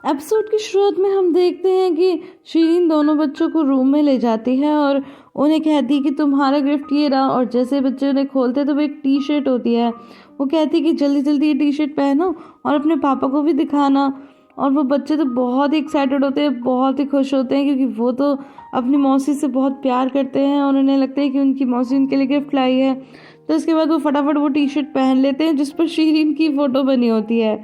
Episode की शुरुआत में हम देखते हैं कि शीरीन दोनों बच्चों को रूम में ले जाती है और उन्हें कहती है कि तुम्हारा गिफ्ट ये रहा। और जैसे बच्चे उन्हें खोलते तो वो एक टी शर्ट होती है। वो कहती है कि जल्दी जल्दी ये टी शर्ट पहनो और अपने पापा को भी दिखाना। और वो बच्चे तो बहुत ही एक्साइटेड होते हैं, बहुत ही खुश होते हैं, क्योंकि वो तो अपनी मौसी से बहुत प्यार करते हैं और उन्हें लगता है कि उनकी मौसी उनके लिए गिफ्ट लाई है। तो उसके बाद वो फटाफट वो टी शर्ट पहन लेते हैं जिस पर शीरीन की फ़ोटो बनी होती है।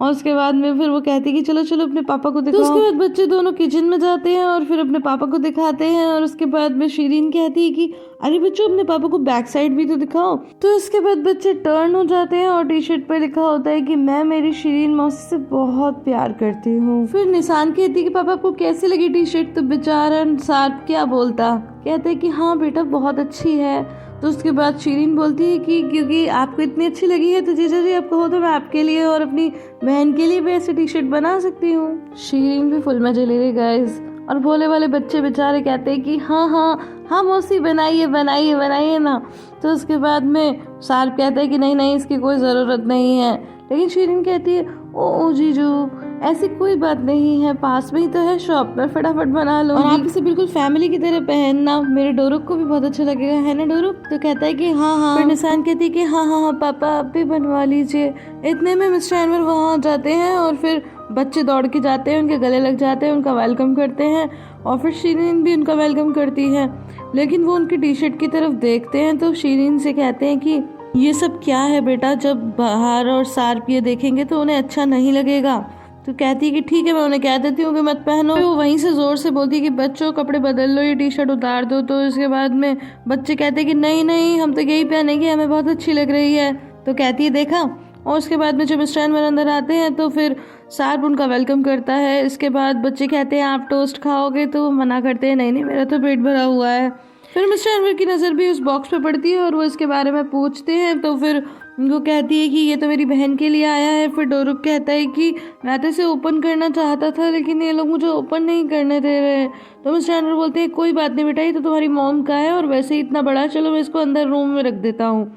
और उसके बाद में फिर वो कहती है कि चलो चलो अपने पापा को दिखाओ। तो उसके बाद बच्चे दोनों किचन में जाते हैं और फिर अपने पापा को दिखाते हैं। और उसके बाद में शीरीन कहती है कि अरे बच्चों अपने पापा को बैक साइड भी तो दिखाओ। तो इसके बाद बच्चे टर्न हो जाते हैं और टी शर्ट पे लिखा होता है कि मैं मेरी शीरीन मौसी से बहुत प्यार करती हूँ। फिर निशान कहती है कि पापा आपको कैसी लगी टी शर्ट। तो बेचारा सार्प क्या बोलता, कहते हैं कि हाँ बेटा बहुत अच्छी है। तो उसके बाद शीरीन बोलती है कि क्योंकि आपको इतनी अच्छी लगी है तो जीजा जी आप कहो तो मैं आपके लिए और अपनी बहन के लिए भी ऐसे टी शर्ट बना सकती हूँ। शीरीन भी फुल मजे ले रही गाइस। और भोले वाले बच्चे बेचारे कहते हैं कि हाँ हाँ हाँ मौसी बनाइए बनाइए बनाइए ना। तो उसके बाद में सार्प कहता है कि नहीं नहीं इसकी कोई ज़रूरत नहीं है। लेकिन शीरीन कहती है ओ जीजू ऐसी कोई बात नहीं है, पास में ही तो है शॉप, में फटाफट बना लो और आप इसे बिल्कुल फैमिली की तरह पहनना, मेरे डोरुक को भी बहुत अच्छा लगेगा, है ना डोरुक। तो कहता है कि हाँ हाँ। फिर निशान कहती है कि हाँ हाँ हाँ पापा आप भी बनवा लीजिए। इतने में मिस्टर एनवर वहाँ जाते हैं और फिर बच्चे दौड़ के जाते हैं, उनके गले लग जाते हैं, उनका वेलकम करते हैं और फिर शीरीन भी उनका वेलकम करती है। लेकिन वो उनकी टी शर्ट की तरफ देखते हैं तो शीरीन से कहते हैं कि ये सब क्या है बेटा, जब बाहर और सार्प ये देखेंगे तो उन्हें अच्छा नहीं लगेगा। तो कहती है कि ठीक है मैं उन्हें कह देती हूँ कि मत पहनो। वो वहीं से जोर से बोलती है कि बच्चों कपड़े बदल लो, ये टी शर्ट उतार दो। तो इसके बाद में बच्चे कहते हैं कि नहीं नहीं हम तो यही पहनेंगे, हमें बहुत अच्छी लग रही है। तो कहती है देखा। और उसके बाद में जब मिस्टर एनवर अंदर आते हैं तो फिर सार्प उनका वेलकम करता है। इसके बाद बच्चे कहते हैं आप टोस्ट खाओगे, तो वो मना करते हैं नहीं नहीं मेरा तो पेट भरा हुआ है। फिर मिस्टर एनवर की नज़र भी उस बॉक्स पे पड़ती है और वो इसके बारे में पूछते हैं। तो फिर वो कहती है कि ये तो मेरी बहन के लिए आया है। फिर डोरुक कहता है कि मैं तो इसे ओपन करना चाहता था लेकिन ये लोग मुझे ओपन नहीं करने दे रहे हैं। तो मिस्टर एनवर बोलते हैं कोई बात नहीं बेटा, ये तो तुम्हारी मॉम का है और वैसे ही इतना बड़ा, चलो मैं इसको अंदर रूम में रख देता हूँ।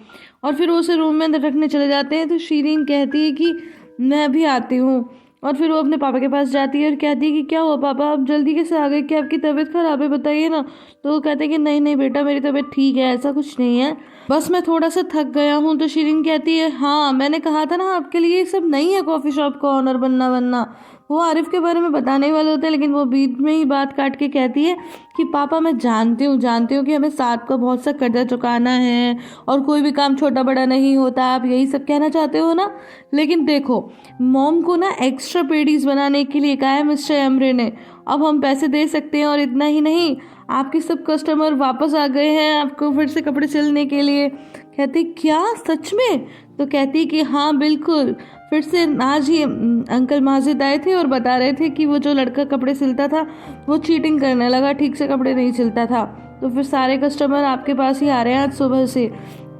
और फिर वो उसे रूम में अंदर रखने चले जाते हैं। तो शीरीन कहती है कि मैं भी आती हूँ। और फिर वो अपने पापा के पास जाती है और कहती है कि क्या हुआ पापा आप जल्दी कैसे आ गए, क्या आपकी तबीयत खराब है बताइए ना। तो वो कहते हैं कि नहीं नहीं बेटा मेरी तबीयत ठीक है, ऐसा कुछ नहीं है, बस मैं थोड़ा सा थक गया हूँ। तो शीरीन कहती है हाँ मैंने कहा था ना आपके लिए ये सब नहीं है कॉफ़ी शॉप का ऑनर बनना। वो आरिफ के बारे में बताने वाले होते हैं लेकिन वो बीच में ही बात काट के कहती है कि पापा मैं जानती हूँ कि हमें साथ का बहुत सा कर्जा चुकाना है और कोई भी काम छोटा बड़ा नहीं होता, आप यही सब कहना चाहते हो ना। लेकिन देखो मॉम को ना एक्स्ट्रा पेडीज बनाने के लिए कहा है मिस्टर एमरे ने, अब हम पैसे दे सकते हैं। और इतना ही नहीं आपके सब कस्टमर वापस आ गए हैं आपको फिर से कपड़े सिलने के लिए। कहती क्या सच में। तो कहती कि हाँ बिल्कुल, फिर से आज ही अंकल माजिद आए थे और बता रहे थे कि वो जो लड़का कपड़े सिलता था वो चीटिंग करने लगा, ठीक से कपड़े नहीं सिलता था। तो फिर सारे कस्टमर आपके पास ही आ रहे हैं आज सुबह से।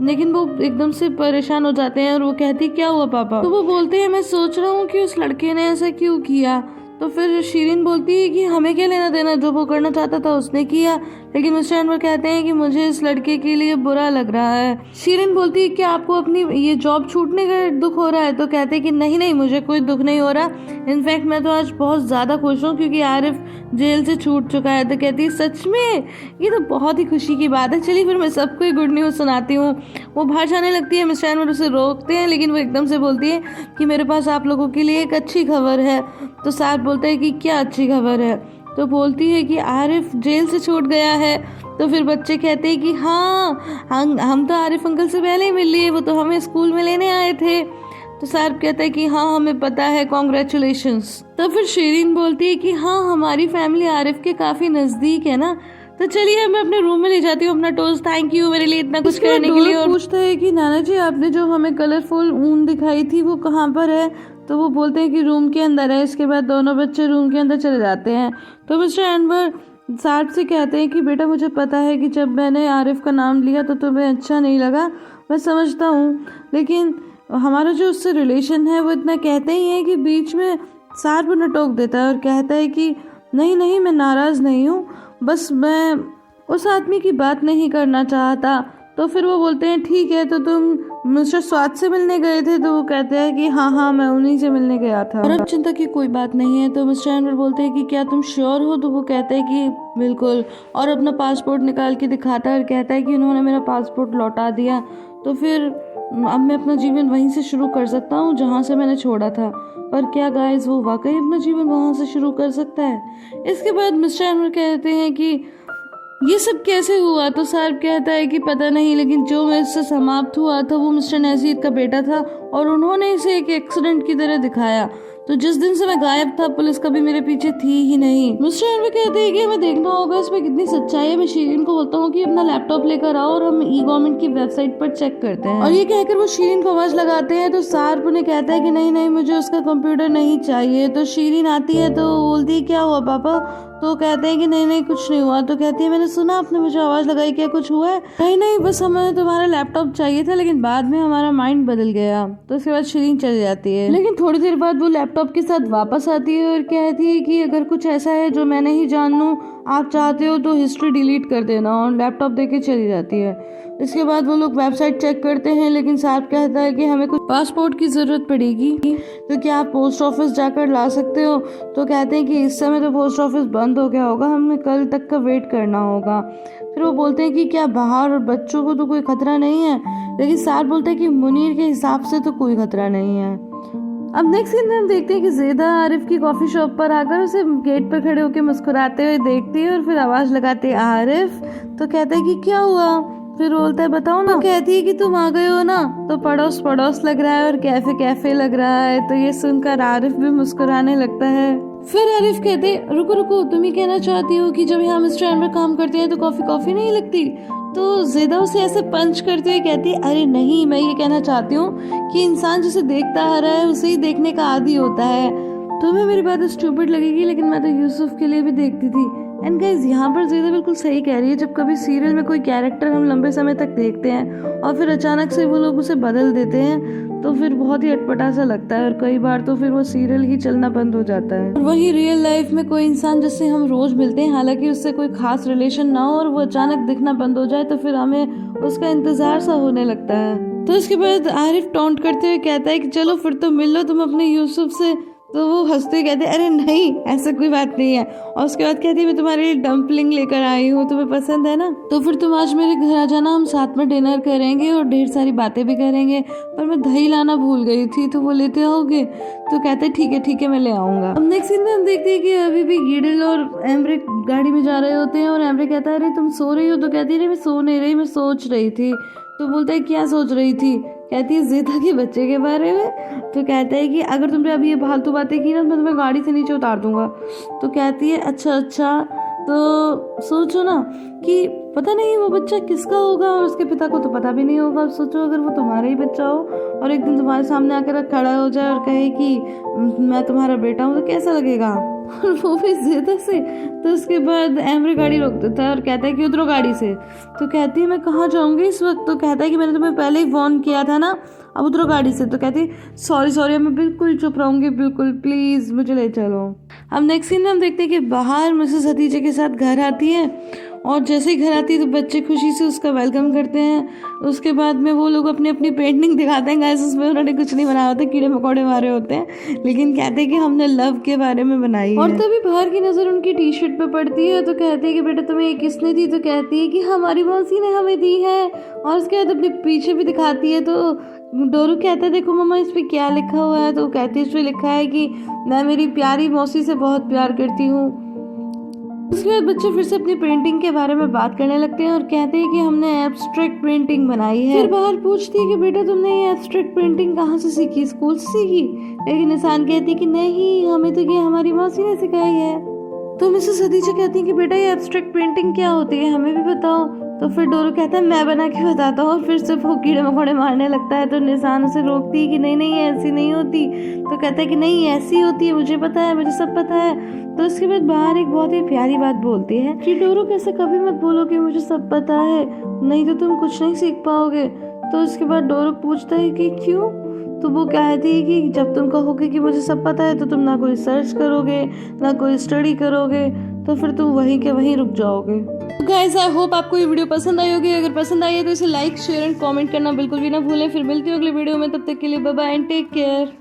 लेकिन वो एकदम से परेशान हो जाते हैं और वो कहती क्या हुआ पापा। तो वो बोलते हैं मैं सोच रहा हूँ कि उस लड़के ने ऐसा क्यों किया। तो फिर शीरीन बोलती है कि हमें क्या लेना देना, जो वो करना चाहता था उसने किया। लेकिन मिस्टर एनवर कहते हैं कि मुझे इस लड़के के लिए बुरा लग रहा है। शीरीन बोलती है कि आपको अपनी ये जॉब छूटने का दुख हो रहा है। तो कहते हैं कि नहीं नहीं मुझे कोई दुख नहीं हो रहा, इनफैक्ट मैं तो आज बहुत ज़्यादा खुश हूँ क्योंकि आरिफ जेल से छूट चुका है। तो कहती है सच में, ये तो बहुत ही खुशी की बात है, चलिए फिर मैं सबको ही गुड न्यूज़ सुनाती हूँ। वो बाहर जाने लगती है, मिस्टर एनवर उसे रोकते हैं लेकिन वो एकदम से बोलती है कि मेरे पास आप लोगों के लिए एक अच्छी खबर है। तो साथ बोलता है कि क्या अच्छी खबर है। तो बोलती है कि आरिफ जेल से छूट गया है। तो फिर बच्चे कहते हैं कि हाँ हम तो आरिफ अंकल से पहले ही मिल लिए, वो तो हमें स्कूल में लेने आए थे। तो सार्प कहता है कि हाँ हमें पता है, कॉन्ग्रेचुलेशंस। तो फिर शीरीन बोलती है कि हाँ हमारी फैमिली आरिफ के काफ़ी नज़दीक है ना, तो चलिए मैं अपने रूम में ले जाती हूँ अपना टोस्ट, थैंक यू मेरे लिए इतना कुछ करने के लिए। और पूछता है कि नाना जी आपने जो हमें कलरफुल ऊन दिखाई थी वो कहाँ पर है। तो वो बोलते हैं कि रूम के अंदर है। इसके बाद दोनों बच्चे रूम के अंदर चले जाते हैं। तो मिस्टर एनवर सार्प से कहते हैं कि बेटा मुझे पता है कि जब मैंने आरिफ का नाम लिया तो तुम्हें अच्छा नहीं लगा, मैं समझता हूँ, लेकिन हमारा जो उससे रिलेशन है वो इतना कहते ही है कि बीच में सार्प उन्हें टोक देता है और कहता है कि नहीं नहीं मैं नाराज़ नहीं हूँ, बस मैं उस आदमी की बात नहीं करना चाहता तो फिर वो बोलते हैं ठीक है, तो तुम मिस्टर स्वाद से मिलने गए थे? तो वो कहते हैं कि हाँ मैं उन्हीं से मिलने गया था और अब चिंता की कोई बात नहीं है। तो मिस्टर एनवर बोलते हैं कि क्या तुम श्योर हो? तो वो कहते हैं कि बिल्कुल, और अपना पासपोर्ट निकाल के दिखाता है और कहता है कि उन्होंने मेरा पासपोर्ट लौटा दिया, तो फिर अब मैं अपना जीवन वहीं से शुरू कर सकता हूँ जहाँ से मैंने छोड़ा था। पर क्या गाइस, वो वाकई अपना जीवन वहाँ से शुरू कर सकता है? इसके बाद मिस्टर एनवर कहते हैं कि ये सब कैसे हुआ? तो सार्प कहता है कि पता नहीं, लेकिन जो इससे समाप्त हुआ था वो मिस्टर नजीर का बेटा था और उन्होंने इसे एक एक्सीडेंट की तरह दिखाया। तो जिस दिन से मैं गायब था पुलिस कभी मेरे पीछे थी ही नहीं। मिस्टर एनवर कहते हैं कि हमें देखना होगा इसमें कितनी सच्चाई है। मैं शीरीन को बोलता हूँ कि अपना लैपटॉप लेकर आओ और हम ई-गवर्नमेंट की वेबसाइट पर चेक करते हैं। और ये कहकर वो शीरीन को आवाज लगाते हैं। तो सार्प उन्हें कहता है कि नहीं मुझे उसका कंप्यूटर नहीं चाहिए। तो शीरीन आती है तो बोलती है क्या हुआ पापा? तो कहते हैं कि नहीं कुछ नहीं हुआ। तो कहती है मैंने सुना आपने मुझे आवाज लगाई, क्या कुछ हुआ है? नहीं बस हमें तुम्हारा लैपटॉप चाहिए था, लेकिन बाद में हमारा माइंड बदल गया। तो उसके बाद शीरीन चली जाती है, लेकिन थोड़ी देर बाद वो लैपटॉप के साथ वापस आती है और कहती है कि अगर कुछ ऐसा है जो मैं नहीं जान लूं, आप चाहते हो तो हिस्ट्री डिलीट कर देना, और लैपटॉप देके चली जाती है। इसके बाद वो लोग वेबसाइट चेक करते हैं, लेकिन सार्प कहता है कि हमें कुछ पासपोर्ट की जरूरत पड़ेगी, तो क्या आप पोस्ट ऑफिस जाकर ला सकते हो? तो कहते हैं कि इस समय तो पोस्ट ऑफिस बंद हो गया होगा, हमें कल तक का वेट करना होगा। फिर वो बोलते हैं कि क्या बाहर और बच्चों को तो कोई खतरा नहीं है? लेकिन सार्प बोलता है कि मुनीर के हिसाब से तो कोई खतरा नहीं है। अब नेक्स्ट सीन में हम देखते हैं कि ज़ेदा आरिफ की कॉफी शॉप पर आकर उसे गेट पर खड़े होकर मुस्कुराते हुए देखती है और फिर आवाज लगाती है आरिफ। तो कहता है कि क्या हुआ? फिर बोलता है बताओ ना। तो कहती है कि तुम आ गए हो ना, तो पड़ोस पड़ोस लग रहा है और कैफे कैफे लग रहा है। तो ये सुनकर आरिफ भी मुस्कुराने लगता है। फिर आरिफ कहते रुको तुम ही कहना चाहती हो कि जब यहाँ मिस्टर एनवर काम करते हैं तो कॉफी नहीं लगती? तो ज़ेदा उसे ऐसे पंच करते हुए कहती है अरे नहीं, मैं ये कहना चाहती हूँ कि इंसान जिसे देखता आ रहा है उसे ही देखने का आदी होता है। तुम्हें मेरी बात स्टूपिड लगेगी, लेकिन मैं तो यूसुफ के लिए भी देखती थी। एंड गाइस, यहाँ पर ज़ेदा बिल्कुल सही कह रही है। जब कभी सीरियल में कोई कैरेक्टर हम लंबे समय तक देखते हैं और फिर अचानक से वो लोग उसे बदल देते हैं तो फिर बहुत ही अटपटा सा लगता है, और कई बार तो फिर वो सीरियल ही चलना बंद हो जाता है। और वही रियल लाइफ में कोई इंसान जिससे हम रोज मिलते हैं, हालांकि उससे कोई खास रिलेशन ना हो, और वो अचानक दिखना बंद हो जाए तो फिर हमें उसका इंतजार सा होने लगता है। तो इसके बाद आरिफ टॉन्ट करते हुए कहता है कि चलो फिर तो मिल लो तुम अपने यूसुफ से। तो वो हंसते कहते अरे नहीं, ऐसा कोई बात नहीं है। और उसके बाद कहती है मैं तुम्हारे लिए डम्पलिंग लेकर आई हूँ, तुम्हें पसंद है ना? तो फिर तुम आज मेरे घर आ जाना, हम साथ में डिनर करेंगे और ढेर सारी बातें भी करेंगे। पर मैं दही लाना भूल गई थी, तो वो लेते आओगे? तो कहते ठीक है मैं ले आऊंगा। अब नेक्स्ट सीन में हम देखते हैं कि अभी भी गिडिल और एम्ब्रिक गाड़ी में जा रहे होते हैं और एम्ब्रिक कहता है अरे तुम सो रही हो? तो कहती है मैं सो नहीं रही, मैं सोच रही थी। तो बोलता है क्या सोच रही थी? कहती है ज़ेदा के बच्चे के बारे में। तो कहता है कि अगर तुमने अभी ये फालतू बातें की ना तो मैं तुम्हें गाड़ी से नीचे उतार दूंगा। तो कहती है अच्छा, तो सोचो ना कि पता नहीं वो बच्चा किसका होगा और उसके पिता को तो पता भी नहीं होगा। सोचो अगर वो तुम्हारा ही बच्चा हो और एक दिन तुम्हारे सामने आकर खड़ा हो जाए और कहे कि मैं तुम्हारा बेटा हूँ, तो कैसा लगेगा? और वो भी ज़ेदा से। तो उसके बाद एम्ब्रिक गाड़ी रोक देता है और कहता है कि उतरो गाड़ी से। तो कहती है मैं कहाँ जाऊंगी इस वक्त? तो कहता है कि मैंने तुम्हें पहले ही वार्न किया था ना, अब उतरो गाड़ी से। तो कहती है सॉरी मैं बिल्कुल चुप रहूंगी, बिल्कुल प्लीज मुझे ले चलो। अब नेक्स्ट सीन में हम देखते हैं कि बाहर मिसेस हतीजे के साथ घर आती है और जैसे ही घर आती है तो बच्चे खुशी से उसका वेलकम करते हैं। उसके बाद में वो लोग अपनी अपनी पेंटिंग दिखाते हैं। गाइस, उसमें उन्होंने कुछ नहीं बनाया होता, कीड़े मकोड़े मारे होते हैं, लेकिन कहते हैं कि हमने लव के बारे में बनाई है। और तभी बाहर की नजर उनकी टी शर्ट पे पड़ती है। तो कहते हैं कि बेटा तुम्हें ये किसने दी? तो कहती है कि हमारी मौसी ने हमें दी है। और उसके बाद अपने पीछे भी दिखाती है। तो डोरू कहता है देखो मम्मा इस पे क्या लिखा हुआ है? तो कहती है इस पे लिखा है कि मैं मेरी प्यारी मौसी से बहुत प्यार करती हूँ। उसके बाद बच्चे फिर से अपनी पेंटिंग के बारे में बात करने लगते हैं और कहते हैं कि हमने एब्स्ट्रैक्ट पेंटिंग बनाई है। फिर बाहर पूछती है कि बेटा तुमने ये एब्स्ट्रैक्ट पेंटिंग कहाँ से सीखी? स्कूल से सीखी? लेकिन निशान कहती है कि नहीं, हमें तो ये हमारी मौसी ने सिखाई है। तो मिसेस हदीजा कहती है कि बेटा ये एब्स्ट्रैक्ट पेंटिंग क्या होती है, हमें भी बताओ। तो फिर डोरू कहता है मैं बना के बताता हूँ। फिर से वो कीड़े मकोड़े मारने लगता है। तो निशान उसे रोकती है कि नहीं ऐसी नहीं होती। तो कहता है कि नहीं ऐसी होती है, मुझे पता है, मुझे सब पता है। तो उसके बाद बाहर एक बहुत ही प्यारी बात बोलती है कि डोरू कैसे कभी मत बोलो कि मुझे सब पता है, नहीं तो तुम कुछ नहीं सीख पाओगे। तो उसके बाद डोरू पूछता है कि क्यों? तो वो कहती है कि जब तुम कहोगे कि मुझे सब पता है तो तुम ना कोई सर्च करोगे ना कोई स्टडी करोगे, तो फिर तुम वहीं के वहीं रुक जाओगे। गाइस आई होप आपको ये वीडियो पसंद आई होगी। अगर पसंद आई है तो इसे लाइक शेयर एंड कमेंट करना बिल्कुल भी ना भूलें। फिर मिलती हूँ अगले वीडियो में, तब तक के लिए bye bye and take care.